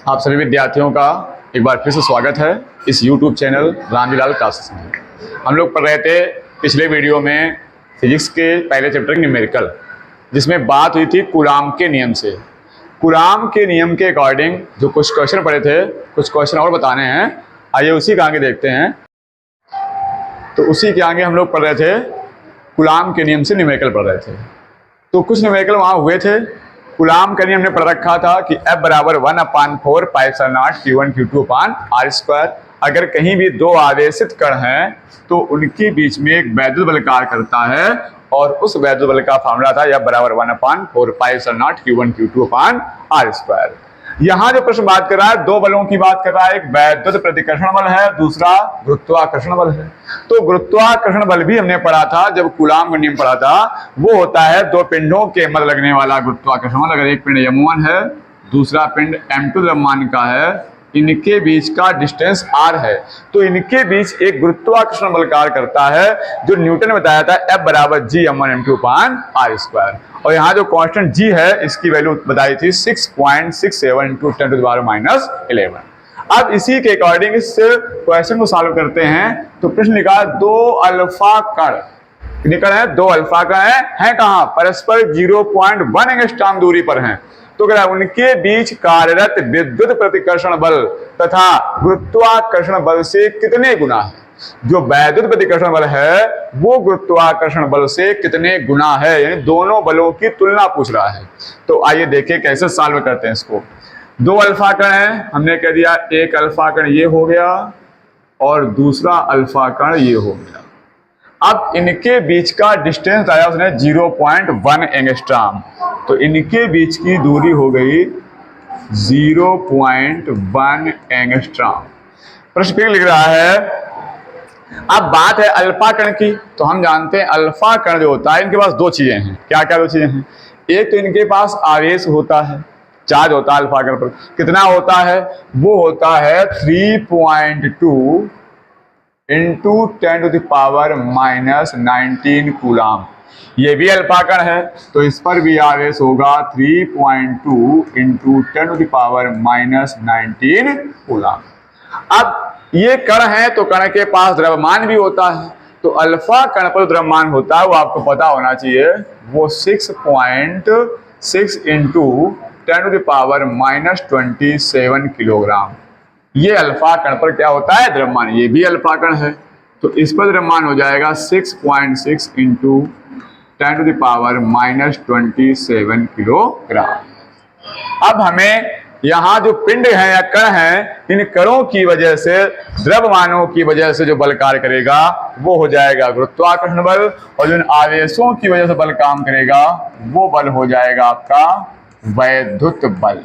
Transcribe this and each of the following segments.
आप सभी विद्यार्थियों का एक बार फिर से स्वागत है इस YouTube चैनल रामजीलाल क्लासेस में। हम लोग पढ़ रहे थे पिछले वीडियो में फिजिक्स के पहले चैप्टर न्यूमेरिकल, जिसमें बात हुई थी कूलाम के नियम से। कूलाम के नियम के अकॉर्डिंग जो कुछ क्वेश्चन पढ़े थे, कुछ क्वेश्चन और बताने हैं। आइए उसी के आगे देखते हैं। तो उसी के आगे हम लोग पढ़ रहे थे कूलाम के नियम से न्यूमेरिकल पढ़ रहे थे। तो कुछ न्यूमेरिकल वहाँ हुए थे। कूलाम का नियम हमने पढ़ रखा था कि F बराबर 1/4 पाई/0 Q1 Q2 अपान r²। अगर कहीं भी दो आवेशित कण हैं तो उनके बीच में एक वैद्युत बल कार्य करता है, और उस वैद्युत बल का फॉर्मूला था F बराबर 1/4 पाई/0 Q1 Q2 अपान r²। यहाँ जो प्रश्न बात कर रहा है, दो बलों की बात कर रहा है। एक वैद्युत प्रतिकर्षण बल है, दूसरा गुरुत्वाकर्षण बल है। तो गुरुत्वाकर्षण बल भी हमने पढ़ा था जब कूलाम का नियम पढ़ा था। वो होता है दो पिंडों के मध्य लगने वाला गुरुत्वाकर्षण बल। अगर एक पिंड m1 है, दूसरा पिंड m2 द्रव्यमान का है, इनके बीच का डिस्टेंस r है, तो इनके बीच एक गुरुत्वाकर्षण बल कार्य करता है जो न्यूटन ने बताया था F बराबर G m1 m2 अपान r²। और यहाँ जो कांस्टेंट G है, इसकी वैल्यू बताई थी 6.67 × 10⁻11। अब इसी के अकॉर्डिंग इस क्वेश्चन को सॉल्व करते हैं। तो प्रश्न लिखा दो अल्फा कण निकल है, दो अल्फा कण है कहाँ, परस्पर 0.1 एंगस्ट्रॉम दूरी पर हैं। तो क्या उनके बीच कार्यरत विद्युत प्रतिकर्षण बल तथा गुरुत्वाकर्षण बल से कितने गुना है। जो वैद्युत प्रतिकर्षण बल है वो गुरुत्वाकर्षण बल से कितने गुना है, यानी दोनों बलों की तुलना पूछ रहा है। तो आइए देखें कैसे सॉल्व करते हैं इसको। दो अल्फा कण है, हमने कह दिया एक अल्फा कण ये हो गया और दूसरा अल्फा कण ये हो गया। अब इनके बीच का डिस्टेंस आया उसने 0.1 एंगस्ट्रॉम, तो इनके बीच की दूरी हो गई 0.1 एंगस्ट्रॉम। प्रश्न फिर लिख रहा है, अब बात है अल्फा कण की। तो हम जानते हैं अल्फा कण जो होता है, इनके पास दो चीजें हैं। क्या क्या दो चीजें हैं? एक तो इनके पास आवेश होता है, चार्ज होता है अल्फा कण पर। कितना होता है? वो होता है 3.2 इंटू 10⁻⁻19 कूलाम। ये भी अल्फा कण है, तो इस पर भी आवेश होगा 3.2 इंटू 10⁻⁻19 कूलाम। अब ये कण है तो कण के पास द्रव्यमान भी होता है। तो अल्फा कण पर द्रव्यमान होता है, वो आपको पता होना चाहिए, वो 6.6 इंटू 10⁻⁻27 किलोग्राम। ये अल्फा कण पर क्या होता है? द्रव्यमान। ये भी अल्फा कण है, तो इस पर द्रव्यमान हो जाएगा 6.6 इंटू 10⁻⁻27 किलोग्राम। अब हमें यहाँ जो पिंड है या कण है, इन कणों की वजह से, द्रव्यमानों की वजह से जो बल कार्य करेगा वो हो जाएगा गुरुत्वाकर्षण बल, और जो आवेशों की वजह से बल काम करेगा वो बल हो जाएगा आपका वैद्युत बल।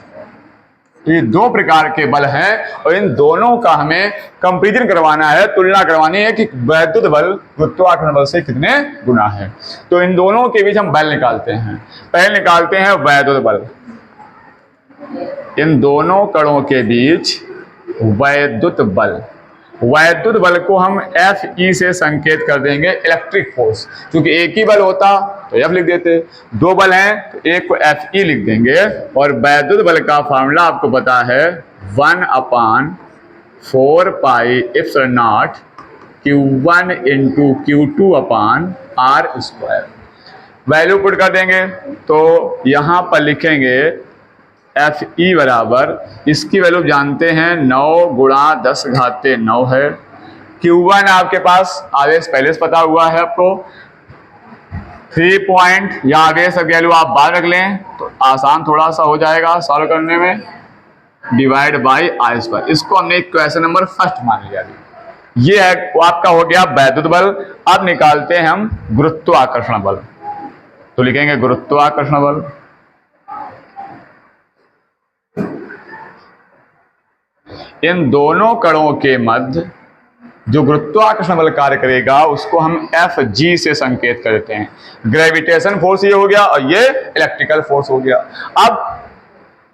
तो ये दो प्रकार के बल हैं और इन दोनों का हमें कंपैरिजन करवाना है, तुलना करवानी है कि वैद्युत बल गुरुत्वाकर्षण बल से कितने गुना है। तो इन दोनों के बीच हम बल निकालते हैं। पहले निकालते हैं वैद्युत बल। इन दोनों कणों के बीच वैद्युत बल, वैद्युत बल को हम Fe से संकेत कर देंगे, इलेक्ट्रिक फोर्स। क्योंकि एक ही बल होता तो F लिख देते, दो बल हैं तो एक को Fe लिख देंगे। और वैद्युत बल का फॉर्मूला आपको पता है 1/4 पाई/0 Q1 इंटू Q2 अपान r²। वैल्यू पुट कर देंगे, तो यहां पर लिखेंगे Fe बराबर, इसकी वैल्यू जानते हैं 9 × 10⁻9 है। Q1 आपके पास आवेश पहले से पता हुआ है आपको, 3 पॉइंट या आवेश की वैल्यू आप बाद रख लें तो आसान थोड़ा सा हो जाएगा सॉल्व करने में, डिवाइड बाई r²। इसको हमने क्वेश्चन नंबर फर्स्ट मान लिया। ये है आपका हो गया वैद्युत बल। अब निकालते हैं हम गुरुत्वाकर्षण बल। तो लिखेंगे गुरुत्वाकर्षण बल। इन दोनों कणों के मध्य जो गुरुत्वाकर्षण बल कार्य करेगा उसको हम Fg से संकेत कर देते हैं। ग्रेविटेशन फोर्स ये हो गया और ये इलेक्ट्रिकल फोर्स हो गया। अब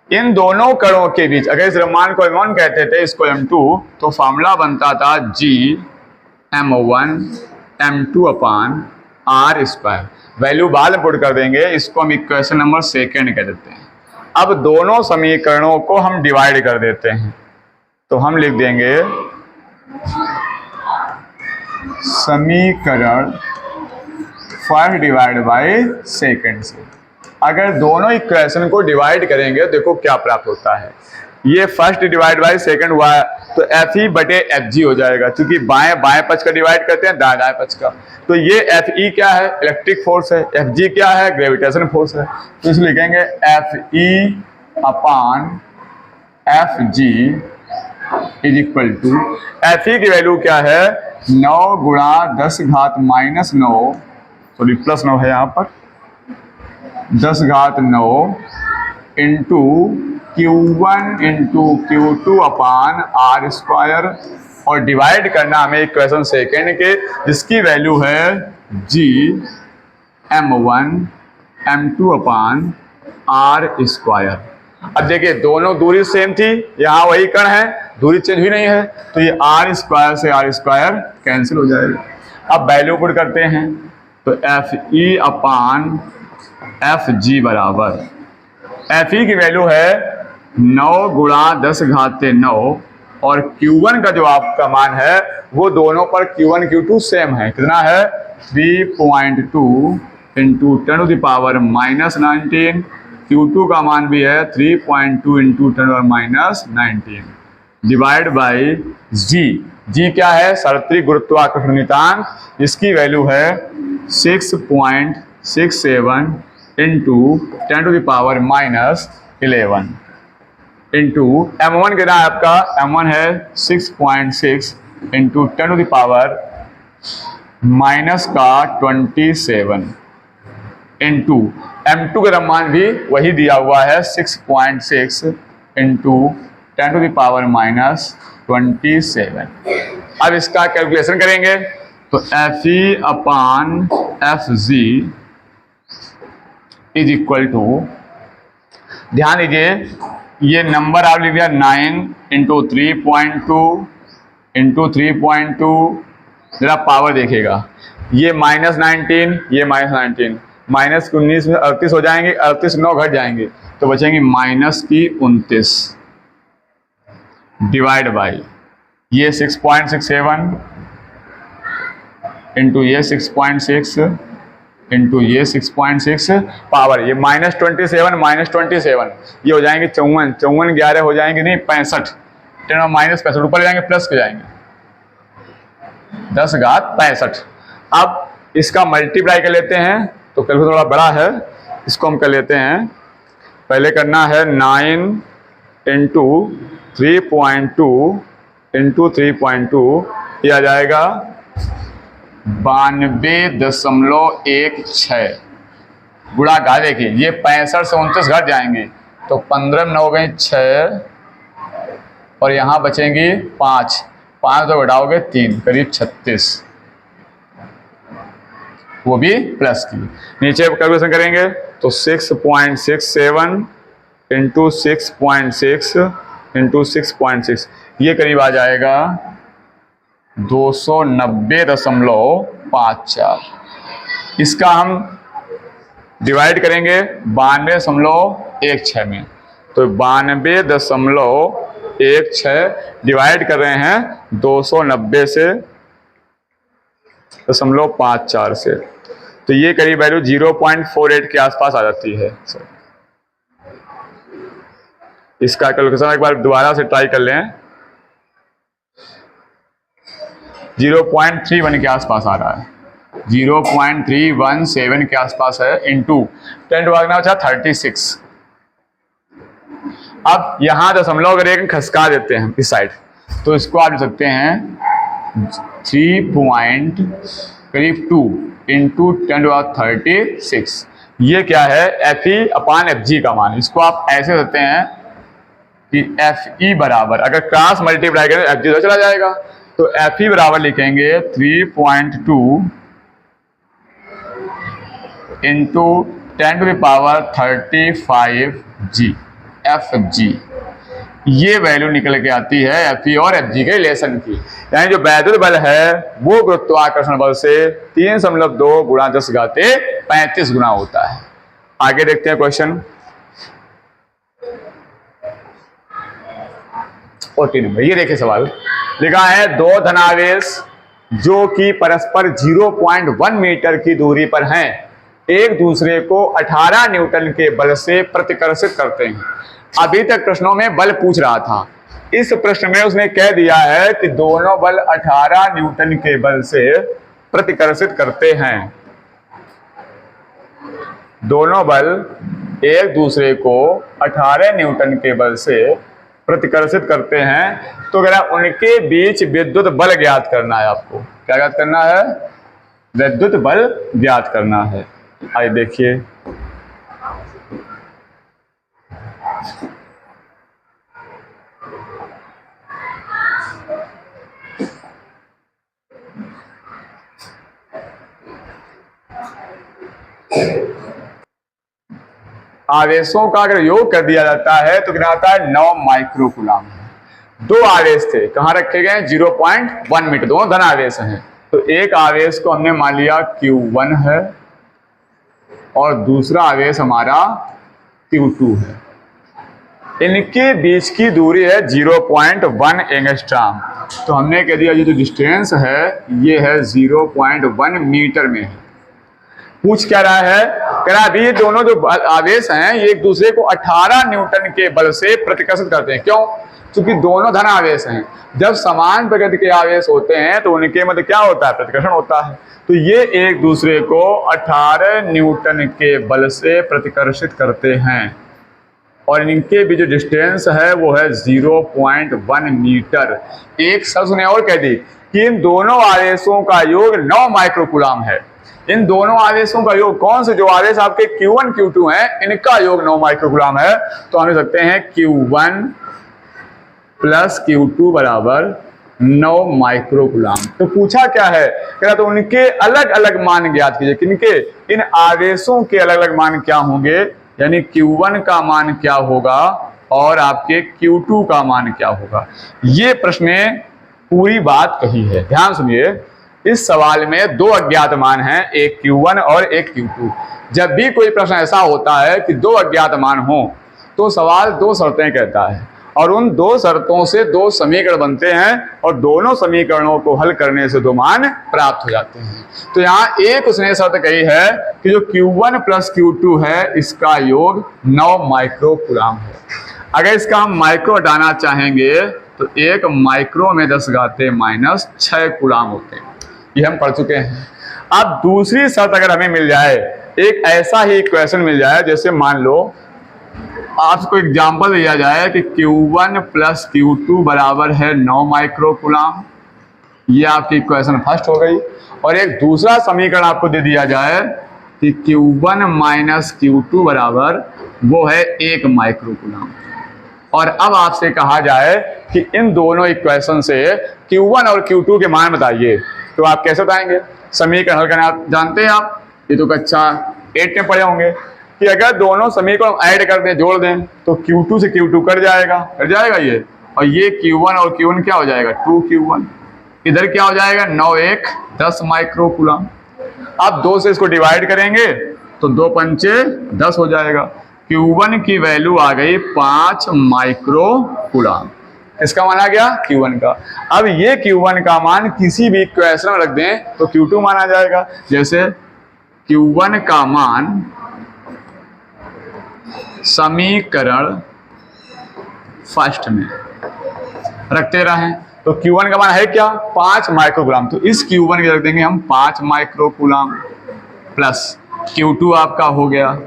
इन दोनों कणों के बीच, अगर इस द्रव्यमान को m1 कहते थे, इसको m2, तो फॉर्मूला बनता था G m1 m2 अपान r²। वैल्यू बाद में पुट कर देंगे, इसको हम इक्वेशन नंबर सेकेंड कह देते हैं। अब दोनों समीकरणों को हम डिवाइड कर देते हैं, तो हम लिख देंगे समीकरण फर्स्ट डिवाइड बाय सेकंड से। अगर दोनों इक्वेशन को डिवाइड करेंगे देखो क्या प्राप्त होता है। ये फर्स्ट डिवाइड बाय सेकंड हुआ है तो एफ ई बटे एफ जी हो जाएगा, क्योंकि बाएं बाएं पक्ष का डिवाइड करते हैं दाएं दाएं पक्ष का। तो ये एफ ई क्या है, इलेक्ट्रिक फोर्स है, एफ जी क्या है, ग्रेविटेशन फोर्स है। तो इसलिए लिखेंगे F E upon F G is equal to, F E की वैल्यू क्या है 9 गुणा 10 घात माइनस 9, सॉरी प्लस 9 है यहाँ पर, 10 घात 9 into Q1 into Q2 upon R square, और डिवाइड करना हमें इक्वेशन सेकेंड के, जिसकी वैल्यू है G M1 M2 upon R square. अब देखिए दोनों दूरी सेम थी, यहाँ वही कण है, दूरी चेंज हुई नहीं है, तो ये आर स्क्वायर से आर स्क्वायर कैंसिल हो जाएगा। अब वैल्यू पुट करते हैं, तो एफ ई अपॉन एफ जी बराबर, एफ ई की वैल्यू है 9 गुणा 10 घाते 9, और Q1 का जो आपका मान है वो दोनों पर Q1 Q2 सेम है, कितना है 3.2 into 10 to the power minus 19, Q2 का मान भी है 3.2 into 10 to the power minus 19 divide by G. G क्या है, सार्वत्रिक गुरुत्वाकर्षण नियतांक, जिसकी वैल्यू है 6.67 into 10 to the power minus 11 into M1 कितना है आपका, M1 है 6.6 into 10 to the power minus का 27 इंटू M2 का मान भी वही दिया हुआ है 6.6 into 10 to the power minus 27। अब इसका कैलकुलेशन करेंगे तो F E upon F G is equal to, ध्यान दीजिए ये नंबर आप लिख दिया 9 इंटू 3.2 इंटू 3.2, जरा पावर देखिएगा, ये माइनस 19, ये माइनस 19, माइनस 19 में 38 हो जाएंगे, 38 9 घट जाएंगे तो बचेंगे माइनस की 29 डिवाइड बाई ये 6.67 इंटू ये 6.6 इंटू ये 6.6 पावर ये माइनस 27 माइनस 27 ये हो जाएंगे 54, 54 11 हो जाएंगे नहीं 65, 10 माइनस 65 ऊपर जाएंगे प्लस के जाएंगे 10 घात 65। अब इसका मल्टीप्लाई कर लेते हैं तो कैलकुलेटर थोड़ा बड़ा है, इसको हम कर लेते हैं, पहले करना है 9 इंटू 3.2 इंटू 3.2, ये आ जाएगा 92.16 गुणा गा, देखिए ये 65 से 29 घट जाएंगे तो 15 में 9 हो गए 6 और यहाँ बचेंगी 5, 5 तो घटाओगे 3, करीब 36, वो भी प्लस की। नीचे कैलकुलेशन करेंगे तो 6.67 इंटू 6.6 इंटू 6.6 ये करीब आ जाएगा 290.54। इसका हम डिवाइड करेंगे 92.16 में, तो 92.16 डिवाइड कर रहे हैं 290 से 0.54 से, तो ये करीब वैल्यू 0.48 के आसपास आ जाती है। इसका कैलकुलेशन एक बार दोबारा से ट्राई कर लें, 0.31 के आसपास आ रहा है, 0.317 के आसपास है इंटू 10 टू भागना बचा 36। अब यहाँ दशमलव अगर एक खसका देते हैं इस साइड तो इसको आप लिख सकते हैं 3.2 इंटू 10 टू 36। ये क्या है, एफ ई अपॉन एफ जी का मान। इसको आप ऐसे देते हैं कि एफ ई बराबर, अगर क्रॉस मल्टीप्लाई करें एफ जी तो चला जाएगा, तो एफ ई बराबर लिखेंगे 3.2 into 10 to the power 35 G F G. ये वैल्यू निकल के आती है एफ ई और एफ जी के रिलेशन की, यानी जो वैद्युत बल है वो गुरुत्वाकर्षण बल से 3.2 गुणा 10 घाते 35 गुना होता है। आगे देखते हैं क्वेश्चन। 14 नंबर। ये देखिए सवाल लिखा है, दो धनावेश जो कि परस्पर 0.1 मीटर की दूरी पर हैं एक दूसरे को 18 न्यूटन के बल से प्रतिकर्षित करते हैं। अभी तक प्रश्नों में बल पूछ रहा था, इस प्रश्न में उसने कह दिया है कि दोनों बल 18 न्यूटन के बल से प्रतिकर्षित करते हैं। दोनों बल एक दूसरे को 18 न्यूटन के बल से प्रतिकर्षित करते हैं। तो कह रहा है उनके बीच विद्युत बल ज्ञात करना है। आपको क्या ज्ञात करना है? विद्युत बल ज्ञात करना है। आइए देखिए, आवेशों का अगर योग कर दिया जाता है तो क्या आता है? 9 माइक्रोकूलम। दो आवेश थे, कहाँ रखे गए? 0.1 मीटर, दोनों धन आवेश हैं। तो एक आवेश को हमने मान लिया Q1 है और दूसरा आवेश हमारा Q2 है। इनके बीच की दूरी है 0.1 एंगस्ट्रॉम। तो हमने कह दिया ये जो डिस्टेंस है ये है 0.1 मीटर में है। पूछ क्या रहा है? कह रहा है अभी ये दोनों जो आवेश हैं ये एक दूसरे को 18 न्यूटन के बल से प्रतिकर्षित करते हैं। क्यों? क्योंकि दोनों धन आवेश हैं। जब समान प्रकृति के आवेश होते हैं तो उनके मध्य क्या होता है? प्रतिकर्षण होता है। तो ये एक दूसरे को 18 न्यूटन के बल से प्रतिकर्षित करते हैं और इनके भी जो डिस्टेंस है वो है 0.1 मीटर। एक शख्स ने और कह दी कि इन दोनों आवेशों का योग 9 माइक्रोकूलम है। इन दोनों आवेशों का योग, कौन से जो आवेश आपके Q1 Q2 हैं इनका योग 9 माइक्रोकूलम है। तो हम लिख सकते हैं Q1 प्लस Q2 बराबर 9 माइक्रोकूलम। तो पूछा क्या है? कह रहा तो उनके अलग अलग मान ज्ञात कीजिए। किनके? इन आवेशों के अलग अलग मान क्या होंगे, यानी Q1 का मान क्या होगा और आपके Q2 का मान क्या होगा। ये प्रश्न में पूरी बात कही है। ध्यान सुनिए, इस सवाल में दो अज्ञात मान हैं, एक Q1 और एक Q2। जब भी कोई प्रश्न ऐसा होता है कि दो अज्ञात मान हो तो सवाल दो शर्तें कहता है और उन दो शर्तों से दो समीकरण बनते हैं और दोनों समीकरणों को हल करने से दो मान प्राप्त हो जाते हैं। तो यहाँ एक उसने शर्त कही है कि जो Q1 प्लस Q2 है इसका योग 9 माइक्रोकूलम है। अगर इसका हम माइक्रो हटाना चाहेंगे तो 1 माइक्रो में 10 घाते माइनस 6 कूलम होते हैं। ये हम पढ़ चुके हैं। अब दूसरी शर्त अगर हमें मिल जाए, एक ऐसा ही इक्वेशन मिल जाए, जैसे मान लो आपको एग्जांपल दिया जाए कि Q1 प्लस Q2 बराबर है 9 माइक्रोकूलम। ये आपकी इक्वेशन फर्स्ट हो गई। और एक दूसरा समीकरण आपको दे दिया जाए कि Q1 माइनस Q2 बराबर वो है 1 माइक्रोकूलम। और अब आपसे कहा जाए कि इन दोनों इक्वेशन से Q1 और Q2 के मान बताइए, तो आप कैसे बताएंगे? समीकरण हल करना आप जानते हैं। आप ये तो कक्षा 8 में पढ़े होंगे कि अगर दोनों समीकरण ऐड कर दें, जोड़ दें, तो Q2 से Q2 कट जाएगा ये, और ये Q1 और Q1 क्या हो जाएगा? 2Q1। इधर क्या हो जाएगा? 9 1 10 माइक्रोकूलम। अब 2 से इसको डिवाइड करेंगे तो 2 पंचे 10 हो जाएगा। Q1 की वैल्यू आ गई 5 माइक्रोकूलम। इसका मान आ गया Q1 का। अब ये Q1 का मान किसी भी इक्वेशन में रख दें तो Q2 मान आ जाएगा। जैसे Q1 का मान समीकरण फर्स्ट में रखते रहें तो Q1 का मान है क्या? 5 माइक्रोकूलम। तो इस Q1 के रख देंगे हम 5 माइक्रोकूलम प्लस Q2 आपका हो गया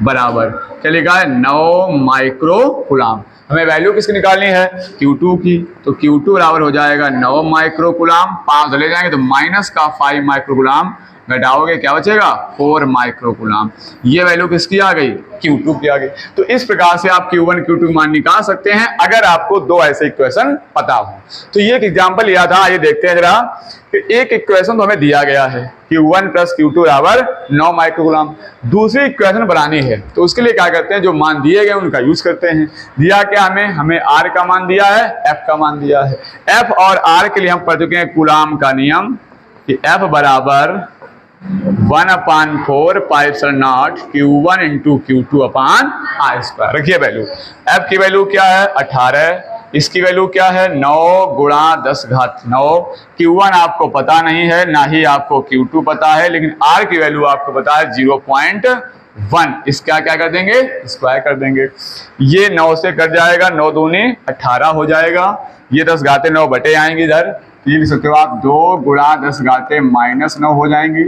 बराबर क्या लिखा है? 9 माइक्रोकूलम। हमें वैल्यू किसकी निकालनी है? Q2 की। तो Q2 बराबर हो जाएगा 9 माइक्रोकूलम, 5 ले जाएंगे तो माइनस का 5 माइक्रोकूलम, घटाओगे क्या बचेगा? 4 माइक्रोकूलम। ये वैल्यू किसकी आ गई? Q2 की आ गई। तो इस प्रकार से आप Q1 Q2 मान निकाल सकते हैं अगर आपको दो ऐसे इक्वेशन पता हो। तो ये एक एग्जांपल लिया था, आइए देखते हैं जरा। एक इक्वेशन तो हमें दिया गया है Q1 प्लस Q2 बराबर 9 माइक्रोकूलम। दूसरी इक्वेशन बनानी है तो उसके लिए क्या करते हैं? जो मान दिए गए उनका यूज करते हैं। दिया क्या हमें R का मान दिया है, F का मान दिया है। F और R के लिए हम पढ़ चुके हैं कूलाम का नियम कि F बराबर 1/4 πε0 Q1 × Q2 / R²। रखिए वैल्यू, F की वैल्यू क्या है? 18, इसकी वैल्यू क्या है 9 गुणा 10 घात 9। Q1 आपको पता नहीं है, ना ही आपको Q2 पता है, लेकिन R की वैल्यू आपको पता है 0.1। इसका क्या कर देंगे, स्क्वायर कर देंगे। ये 9 से कट जाएगा, 9 दूनी 18 हो जाएगा। ये 10 घाते 9 बटे आएंगे इधर, ये लिख सकते हो आप 2 गुणा 10 घाते -9 हो जाएंगी,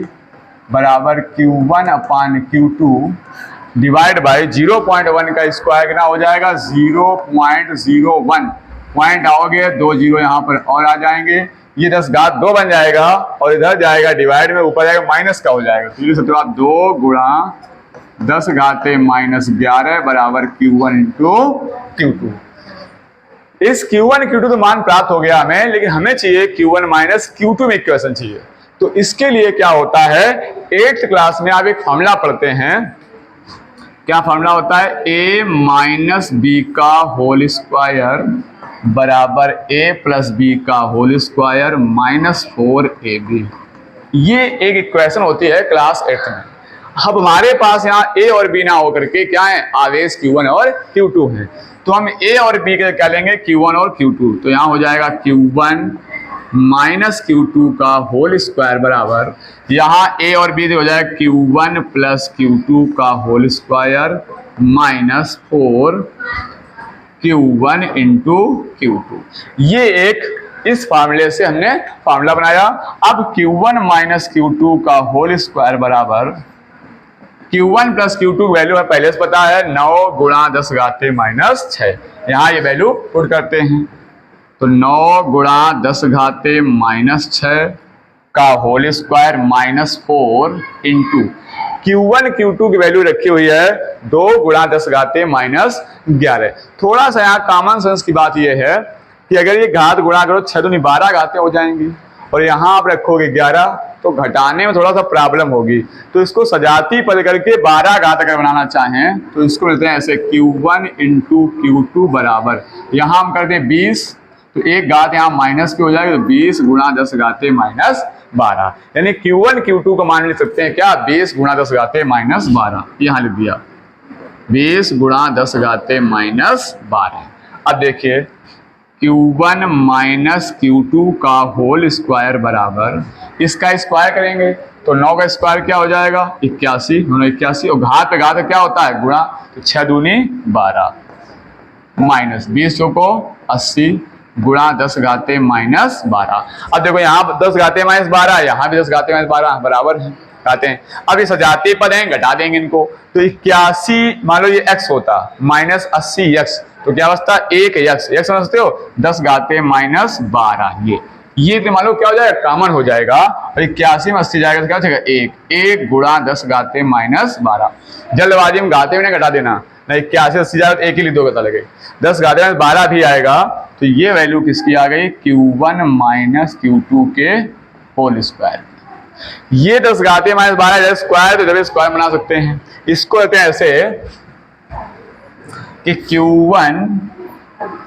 बराबर Q1 upon Q2 divide by 0.1 का स्क्वायर कितना हो जाएगा 0.01। पॉइंट आओगे 2 जीरो यहाँ पर और आ जाएंगे, ये 10 घात 2 बन जाएगा और इधर जाएगा डिवाइड में, ऊपर जाएगा माइनस का हो जाएगा। तो ये सकते हो आप 2 गुणा 10 घाते -11 बराबर Q1 इंटू Q2। इस Q1 Q2 तो मान प्राप्त हो गया हमें, लेकिन हमें चाहिए Q1 माइनस Q2 में इक्वेशन चाहिए। तो इसके लिए क्या होता है, 8th क्लास में आप एक फॉर्मूला पढ़ते हैं। क्या फॉर्मूला होता है, a माइनस बी का होल स्क्वायर बराबर a प्लस बी का होल स्क्वायर -4ab। ये एक इक्वेशन होती है क्लास 8th में। अब हमारे पास यहाँ a और b ना होकर के क्या है, आवेश Q1 और Q2 है। तो हम a और b के क्या लेंगे, Q1 और Q2। तो यहाँ हो जाएगा Q1 माइनस Q2 का होल स्क्वायर बराबर, यहाँ a और b हो जाएगा Q1 प्लस Q2 का whole square -4 Q1 into Q2। ये एक इस फार्मूले से हमने फार्मूला बनाया। अब Q1 माइनस Q2 का होल स्क्वायर बराबर Q1 प्लस Q2 वैल्यू है पहले से पता है 9 गुणा 10 घाते -6। यहाँ ये वैल्यू पुट करते हैं, तो 9 गुणा 10 घाते -6 का whole square -4 into Q1 Q2 की वैल्यू रखी हुई है 2 गुणा 10 घाते -11। थोड़ा सा यहाँ कॉमन सेंस की बात यह है कि अगर ये घात गुणा करो 6 दूनी 12 घातें हो जाएंगी, और यहाँ आप रखोगे 11, तो घटाने में थोड़ा सा प्रॉब्लम होगी। तो इसको सजाती पद करके 12 घात अगर बनाना चाहें तो इसको मिलते हैं ऐसे Q1 इंटू Q2 बराबर, यहाँ हम करते हैं 20, तो एक घात यहाँ माइनस की हो जाएगी, तो 20 गुणा 10 घाते -12, यानी Q1 Q2 का मान लिख सकते हैं क्या, 20 गुणा 10 घाते -12। यहाँ लिख दिया 20 गुणा 10 घाते -12। अब देखिए Q1 माइनस Q2 का होल स्क्वायर बराबर, इसका स्क्वायर करेंगे तो 9 का स्क्वायर क्या हो जाएगा 81, 81, और घात पे घात क्या होता है गुणा, तो 6 दूनी 12 माइनस 20 को 80 गुणा 10 घाते -12। अब देखो यहाँ 10 घाते -12, यहाँ भी 10 घाते -12 बराबर है कहते हैं। अब ये सजातीय पद हैं, घटा देंगे इनको, तो 81 मान लो ये x होता -80x, तो क्या बचता 1x, x समझते हो 10 घाते -12। ये तो मान लो क्या हो जाएगा, कॉमन हो जाएगा, और 81 में 80 जाएगा तो क्या हो जाएगा 1 गुणा 10 घाते -12। जल्दबाजी में घाते में घटा देना, नहीं 81 80 जाएगा तो एक ही लिख दो, पता लगे 10 घाते -12 भी आएगा। तो ये वैल्यू किसकी आ गई, Q1 माइनस Q2 के होल स्क्वायर। ये 10 घाते -12 स्क्वायर, तो जब स्क्वायर बना सकते हैं, इसको कहते हैं ऐसे कि Q1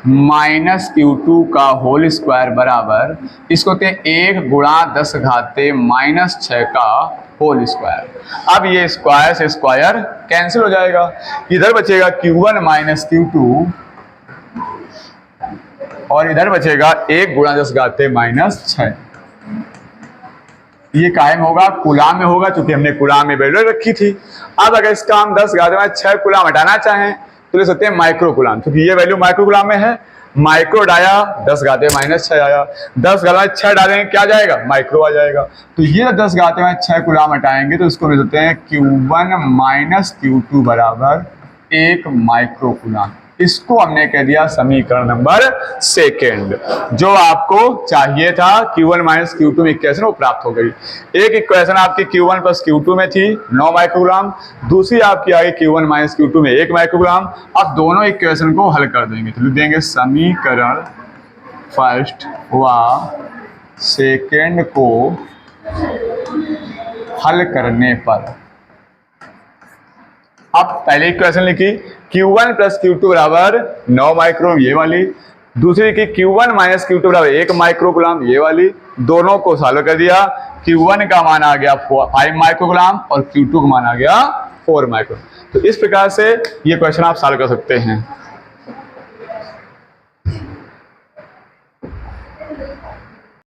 माइनस Q2 का होल स्क्वायर बराबर, इसको कहते हैं 1 गुणा 10 घाते -6 का होल स्क्वायर। अब ये स्क्वायर से स्क्वायर कैंसिल हो जाएगा, इधर बचेगा Q1 माइनस Q2 और इधर बचेगा 1 गुणा 10 घाते -6। ये कायम होगा, कूलाम में होगा, क्योंकि हमने कूलाम में वैल्यू रखी थी। अब अगर इसका हम 10 घाते -6 कूलाम हटाना चाहें तो ले सकते हैं माइक्रो कूलाम, क्योंकि ये वैल्यू माइक्रो कूलाम में है। माइक्रो डाया 10 घाते -6 आया, 10 घाते 6 डालेंगे क्या जाएगा, माइक्रो आ जाएगा। तो ये 10 घाते 6 कूलाम हटाएंगे तो इसको ले सकते हैं Q1 माइनस Q2 बराबर 1 माइक्रो कूलाम। इसको हमने कह दिया समीकरण नंबर 2। जो आपको चाहिए था Q1 माइनस Q2 में इक्वेशन वो प्राप्त हो गई। एक इक्वेशन आपकी Q1 प्लस Q2 में थी 9 माइक्रोग्राम, दूसरी आपकी आई Q1 माइनस Q2 में 1 माइक्रोग्राम। अब दोनों इक्वेशन को हल कर देंगे, तो लिख देंगे समीकरण फर्स्ट व सेकेंड को हल करने पर। अब पहले इक्वेशन लिखी Q1 प्लस Q2 बराबर 9 माइक्रोग्राम ये वाली, दूसरी की Q1 माइनस Q2 बराबर 1 माइक्रोग्राम ये वाली, दोनों को सॉल्व कर दिया। Q1 का मान आ गया 5 माइक्रोग्राम और Q2 का मान आ गया 4 माइक्रोग्राम। तो इस प्रकार से ये क्वेश्चन आप सॉल्व कर सकते हैं।